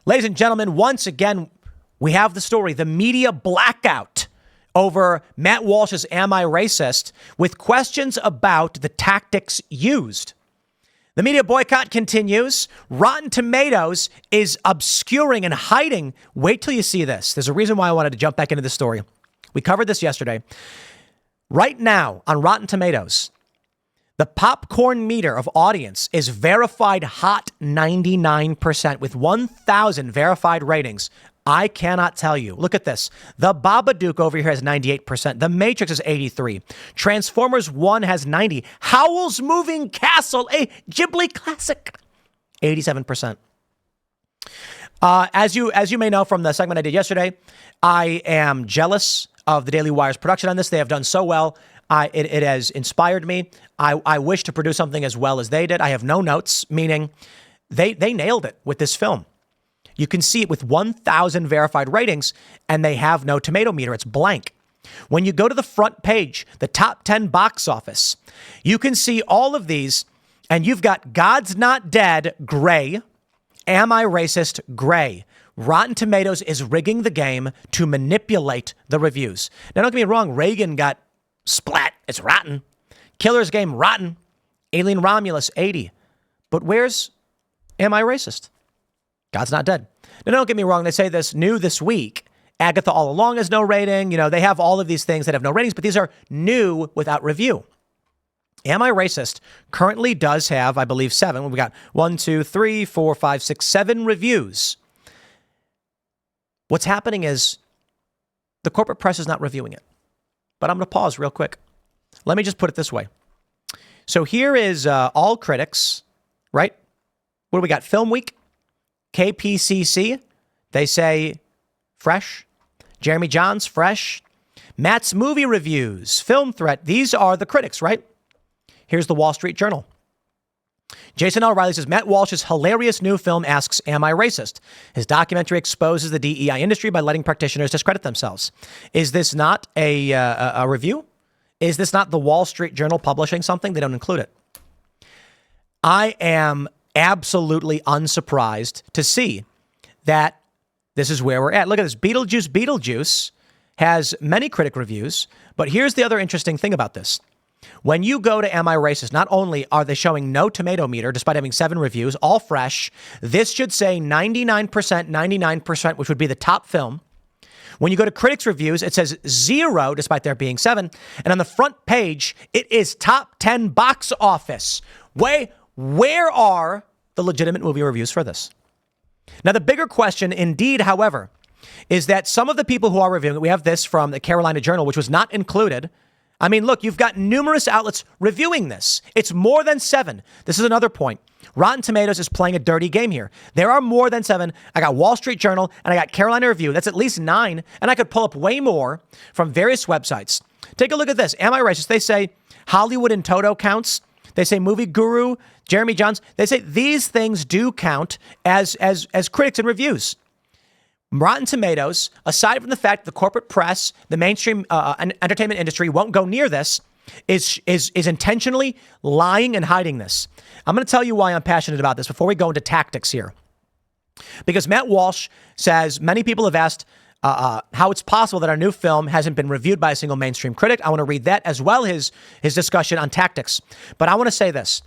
Ladies and gentlemen, once again, we have the story, the media blackout over Matt Walsh's Am I Racist, with questions about the tactics used. The media boycott continues. Rotten Tomatoes is obscuring and hiding. Wait till you see this. There's a reason why I wanted to jump back into this story. We covered this yesterday. Right now on Rotten Tomatoes, the popcorn meter of audience is verified hot 99% with 1,000 verified ratings. I cannot tell you. Look at this. The Babadook over here has 98%. The Matrix is 83%. Transformers 1 has 90%. Howl's Moving Castle, a Ghibli classic, 87%. As you may know from the segment I did yesterday, I am jealous of the Daily Wire's production on this. They have done so well. It has inspired me. I wish to produce something as well as they did. I have no notes, meaning they nailed it with this film. You can see it with 1,000 verified ratings, and they have no tomato meter. It's blank. When you go to the front page, the top 10 box office, you can see all of these, and you've got God's Not Dead, gray. Am I Racist, gray. Rotten Tomatoes is rigging the game to manipulate the reviews. Now, don't get me wrong. Reagan got splat. It's rotten. Killer's Game, rotten. Alien Romulus, 80. But where's Am I Racist? God's Not Dead. Now, don't get me wrong. They say this new this week. Agatha All Along has no rating. You know, they have all of these things that have no ratings, but these are new without review. Am I Racist currently does have, I believe, 7. We got 1, 2, 3, 4, 5, 6, 7 reviews. What's happening is the corporate press is not reviewing it. But I'm going to pause real quick. Let me just put it this way. So here is all critics, right? What do we got? Film Week. KPCC, they say fresh. Jeremy Johns, fresh. Matt's Movie Reviews, Film Threat. These are the critics, right? Here's the Wall Street Journal. Jason L. Riley says, Matt Walsh's hilarious new film asks, am I racist? His documentary exposes the DEI industry by letting practitioners discredit themselves. Is this not a review? Is this not the Wall Street Journal publishing something? They don't include it. I am absolutely unsurprised to see that this is where we're at. Look at this. Beetlejuice has many critic reviews, but here's the other interesting thing about this. When you go to Am I Racist, not only are they showing no tomato meter, despite having 7 reviews, all fresh, this should say 99%, which would be the top film. When you go to critics reviews, it says 0, despite there being 7. And on the front page, it is top 10 box office. Where are the legitimate movie reviews for this? Now, the bigger question, indeed, however, is that some of the people who are reviewing it, we have this from the Carolina Journal, which was not included. I mean, look, you've got numerous outlets reviewing this. It's more than 7. This is another point. Rotten Tomatoes is playing a dirty game here. There are more than 7. I got Wall Street Journal and I got Carolina Review. That's at least 9. And I could pull up way more from various websites. Take a look at this. Am I Racist? They say Hollywood in Toto counts. They say Movie Guru, Jeremy Johns. They say these things do count as critics and reviews. Rotten Tomatoes, aside from the fact the corporate press, the mainstream entertainment industry won't go near this, is intentionally lying and hiding this. I'm going to tell you why I'm passionate about this before we go into tactics here. Because Matt Walsh says many people have asked how it's possible that our new film hasn't been reviewed by a single mainstream critic. I want to read that as well as his discussion on tactics. But I want to say this.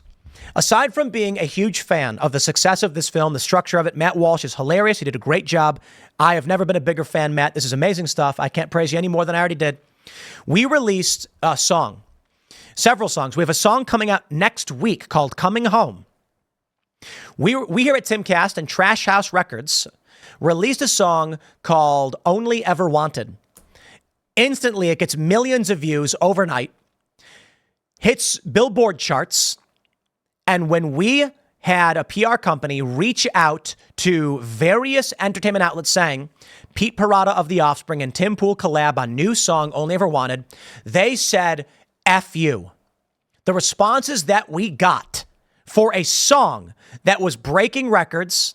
Aside from being a huge fan of the success of this film, the structure of it, Matt Walsh is hilarious. He did a great job. I have never been a bigger fan, Matt. This is amazing stuff. I can't praise you any more than I already did. We released a song, several songs. We have a song coming out next week called Coming Home. We here at Timcast and Trash House Records released a song called Only Ever Wanted. Instantly, it gets millions of views overnight, hits Billboard charts. And when we had a PR company reach out to various entertainment outlets saying Pete Parada of The Offspring and Tim Pool collab on new song Only Ever Wanted, they said, F you. The responses that we got for a song that was breaking records,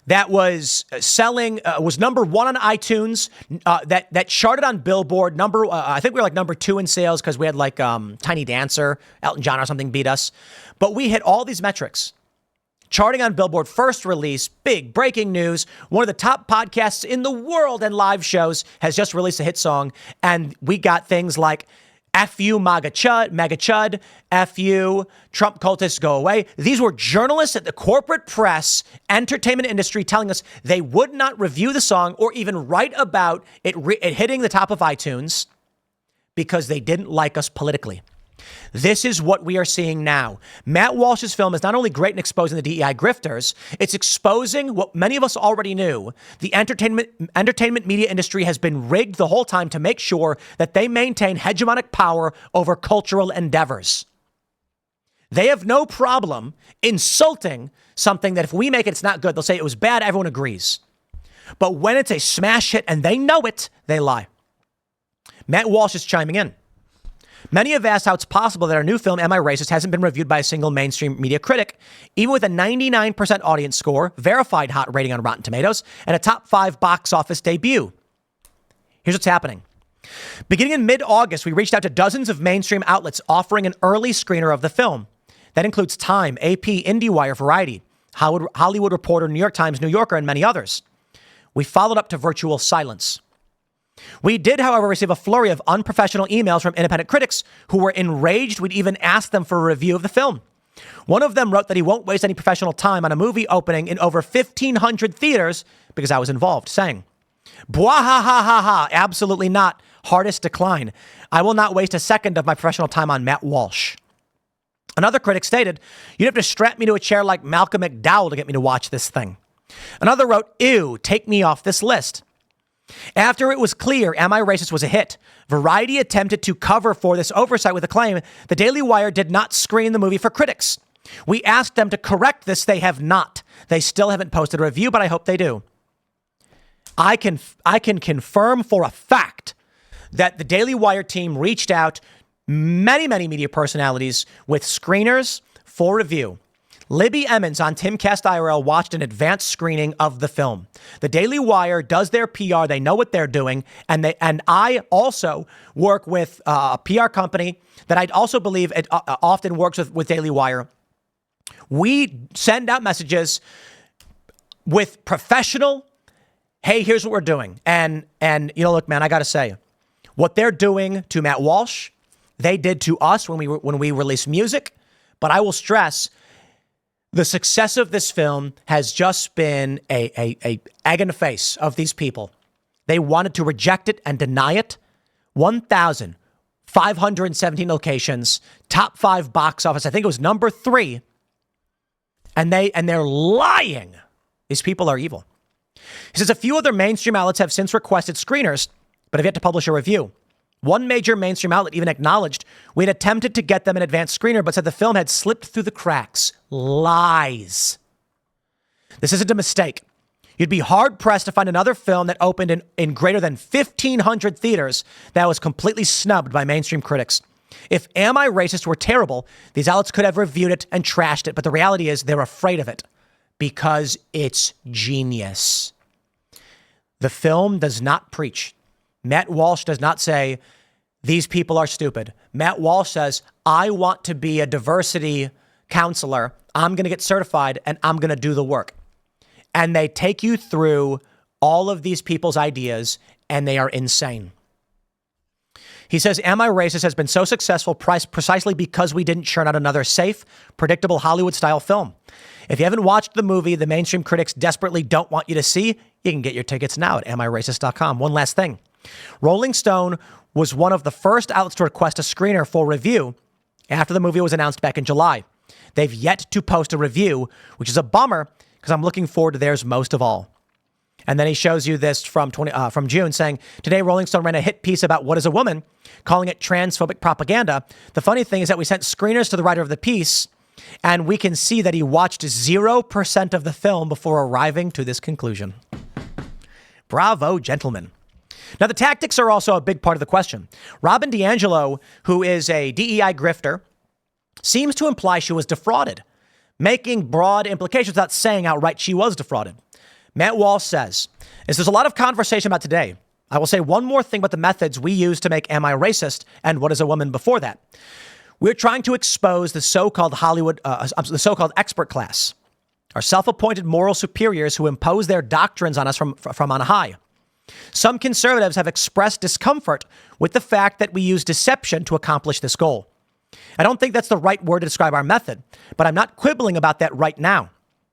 that was selling, was number 1 on iTunes, that charted on Billboard. I think we were like number 2 in sales because we had like Tiny Dancer, Elton John or something beat us. But we hit all these metrics. Charting on Billboard, first release, big breaking news. One of the top podcasts in the world and live shows has just released a hit song. And we got things like F you, MAGA Chud, F you, Trump cultists go away. These were journalists at the corporate press, entertainment industry telling us they would not review the song or even write about it hitting the top of iTunes because they didn't like us politically. This is what we are seeing now. Matt Walsh's film is not only great in exposing the DEI grifters, it's exposing what many of us already knew. The entertainment media industry has been rigged the whole time to make sure that they maintain hegemonic power over cultural endeavors. They have no problem insulting something that if we make it, it's not good. They'll say it was bad. Everyone agrees. But when it's a smash hit and they know it, they lie. Matt Walsh is chiming in. Many have asked how it's possible that our new film, Am I Racist, hasn't been reviewed by a single mainstream media critic, even with a 99% audience score, verified hot rating on Rotten Tomatoes, and a top 5 box office debut. Here's what's happening. Beginning in mid-August, we reached out to dozens of mainstream outlets offering an early screener of the film. That includes Time, AP, IndieWire, Variety, Hollywood Reporter, New York Times, New Yorker, and many others. We followed up to virtual silence. We did, however, receive a flurry of unprofessional emails from independent critics who were enraged we'd even asked them for a review of the film. One of them wrote that he won't waste any professional time on a movie opening in over 1,500 theaters because I was involved, saying, "Bwah ha ha ha ha, absolutely not. Hardest decline. I will not waste a second of my professional time on Matt Walsh." Another critic stated, "You'd have to strap me to a chair like Malcolm McDowell to get me to watch this thing." Another wrote, "Ew, take me off this list." After it was clear Am I Racist was a hit, Variety attempted to cover for this oversight with a claim the Daily Wire did not screen the movie for critics. We asked them to correct this. They have not. They still haven't posted a review, but I hope they do. I can confirm for a fact that the Daily Wire team reached out many media personalities with screeners for review. Libby Emmons on Timcast IRL watched an advanced screening of the film. The Daily Wire does their PR. They know what they're doing. And I also work with a PR company that I also believe it often works with Daily Wire. We send out messages with professional, hey, here's what we're doing. And look, man, I got to say, what they're doing to Matt Walsh, they did to us when we release music. But I will stress, the success of this film has just been a egg in the face of these people. They wanted to reject it and deny it. 1,517 locations, top 5 box office. I think it was number 3. And they're lying. These people are evil. He says a few other mainstream outlets have since requested screeners, but have yet to publish a review. One major mainstream outlet even acknowledged we had attempted to get them an advanced screener, but said the film had slipped through the cracks. Lies. This isn't a mistake. You'd be hard-pressed to find another film that opened in greater than 1,500 theaters that was completely snubbed by mainstream critics. If Am I Racist were terrible, these outlets could have reviewed it and trashed it, but the reality is they're afraid of it because it's genius. The film does not preach. Matt Walsh does not say, these people are stupid. Matt Walsh says, I want to be a diversity counselor. I'm going to get certified and I'm going to do the work. And they take you through all of these people's ideas and they are insane. He says, Am I Racist has been so successful precisely because we didn't churn out another safe, predictable Hollywood-style film. If you haven't watched the movie the mainstream critics desperately don't want you to see, you can get your tickets now at amiracist.com. One last thing. Rolling Stone was one of the first outlets to request a screener for review after the movie was announced back in July. They've yet to post a review, which is a bummer because I'm looking forward to theirs most of all. And then he shows you this from June saying, today Rolling Stone ran a hit piece about what is a woman, calling it transphobic propaganda. The funny thing is that we sent screeners to the writer of the piece, and we can see that he watched 0% of the film before arriving to this conclusion. Bravo, gentlemen. Now, the tactics are also a big part of the question. Robin DiAngelo, who is a DEI grifter, seems to imply she was defrauded, making broad implications without saying outright she was defrauded. Matt Walsh says, as there's a lot of conversation about today, I will say one more thing about the methods we use to make Am I Racist and What is a Woman before that. We're trying to expose the so-called the so-called expert class. are self-appointed moral superiors who impose their doctrines on us from on high. Some conservatives have expressed discomfort with the fact that we use deception to accomplish this goal. I don't think that's the right word to describe our method, but I'm not quibbling about that right now.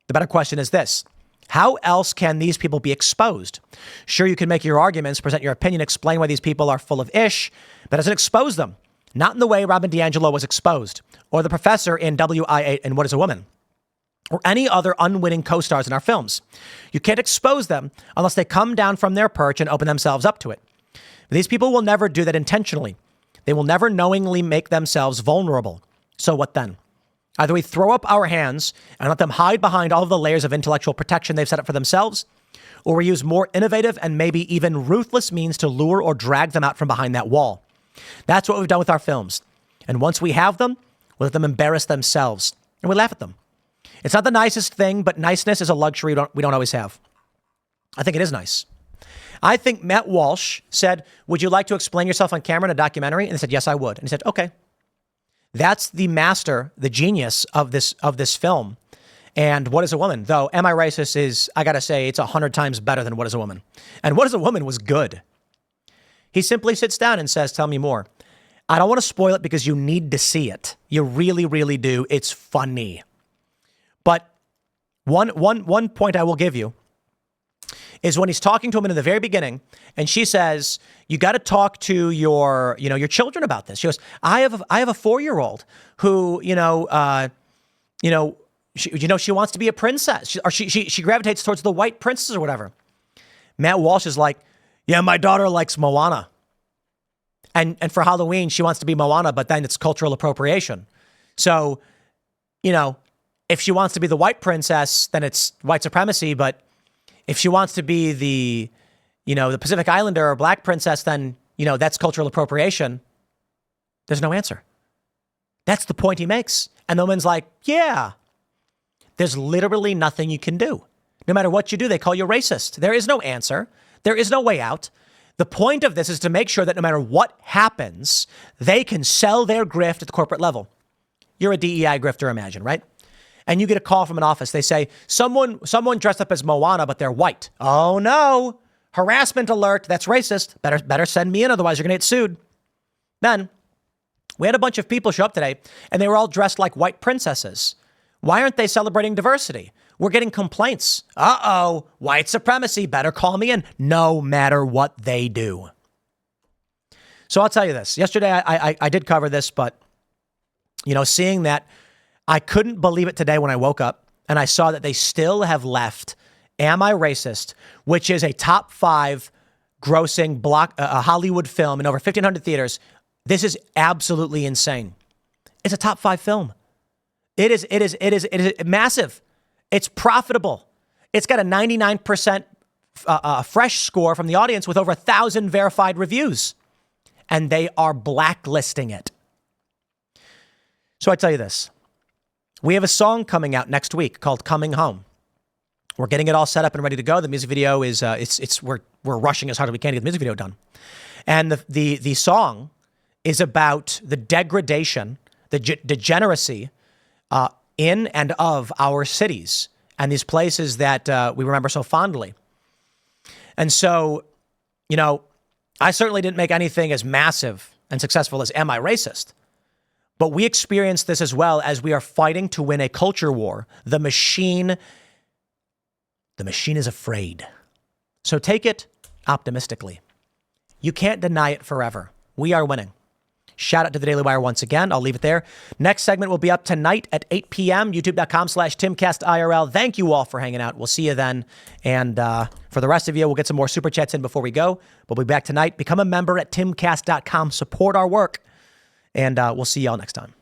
The better question is this: how else can these people be exposed? Sure, you can make your arguments, present your opinion, explain why these people are full of ish, but doesn't expose them. Not in the way Robin DiAngelo was exposed, or the professor in WI8 and What is a Woman, or any other unwitting co-stars in our films. You can't expose them unless they come down from their perch and open themselves up to it. These people will never do that intentionally. They will never knowingly make themselves vulnerable. So what then? Either we throw up our hands and let them hide behind all of the layers of intellectual protection they've set up for themselves, or we use more innovative and maybe even ruthless means to lure or drag them out from behind that wall. That's what we've done with our films. And once we have them, we let them embarrass themselves, and we laugh at them. It's not the nicest thing, but niceness is a luxury we don't always have. I think it is nice. I think Matt Walsh said, "Would you like to explain yourself on camera in a documentary?" And he said, "Yes, I would." And he said, "Okay." That's the master, the genius of this film. And What is a Woman? Though Am I Racist is, I gotta say, it's 100 times better than What is a Woman. And What is a Woman was good. He simply sits down and says, "Tell me more." I don't want to spoil it because you need to see it. You really, really do. It's funny. But one point I will give you is when he's talking to him in the very beginning, and she says, "You got to talk to your children about this." She goes, I have a 4-year-old who, she wants to be a princess, she gravitates towards the white princess or whatever. Matt Walsh is like, "Yeah, my daughter likes Moana. And for Halloween, she wants to be Moana, but then it's cultural appropriation. So, if she wants to be the white princess, then it's white supremacy. But if she wants to be the Pacific Islander or black princess, then, that's cultural appropriation." There's no answer. That's the point he makes. And the woman's like, "Yeah, there's literally nothing you can do. No matter what you do, they call you racist. There is no answer. There is no way out. The point of this is to make sure that no matter what happens, they can sell their grift at the corporate level." You're a DEI grifter, imagine, right? And you get a call from an office. They say, someone dressed up as Moana, but they're white. Oh no, harassment alert. That's racist. Better send me in. Otherwise you're going to get sued. Then we had a bunch of people show up today and they were all dressed like white princesses. Why aren't they celebrating diversity? We're getting complaints. Uh-oh, white supremacy. Better call me in, no matter what they do. So I'll tell you this. Yesterday, I did cover this, but, seeing that, I couldn't believe it today when I woke up and I saw that they still have left Am I Racist, which is a top 5 grossing a Hollywood film in over 1,500 theaters. This is absolutely insane. It's a top 5 film. It is massive. It's profitable. It's got a 99% fresh score from the audience with over 1,000 verified reviews. And they are blacklisting it. So I tell you this. We have a song coming out next week called Coming Home. We're getting it all set up and ready to go. The music video is, we're rushing as hard as we can to get the music video done. And the song is about the degradation, the degeneracy in and of our cities and these places that we remember so fondly. And so, I certainly didn't make anything as massive and successful as Am I Racist? But we experience this as well as we are fighting to win a culture war. The machine is afraid. So take it optimistically. You can't deny it forever. We are winning. Shout out to the Daily Wire once again. I'll leave it there. Next segment will be up tonight at 8 p.m. YouTube.com/TimcastIRL. Thank you all for hanging out. We'll see you then. And for the rest of you, we'll get some more super chats in before we go. We'll be back tonight. Become a member at Timcast.com. Support our work. And we'll see y'all next time.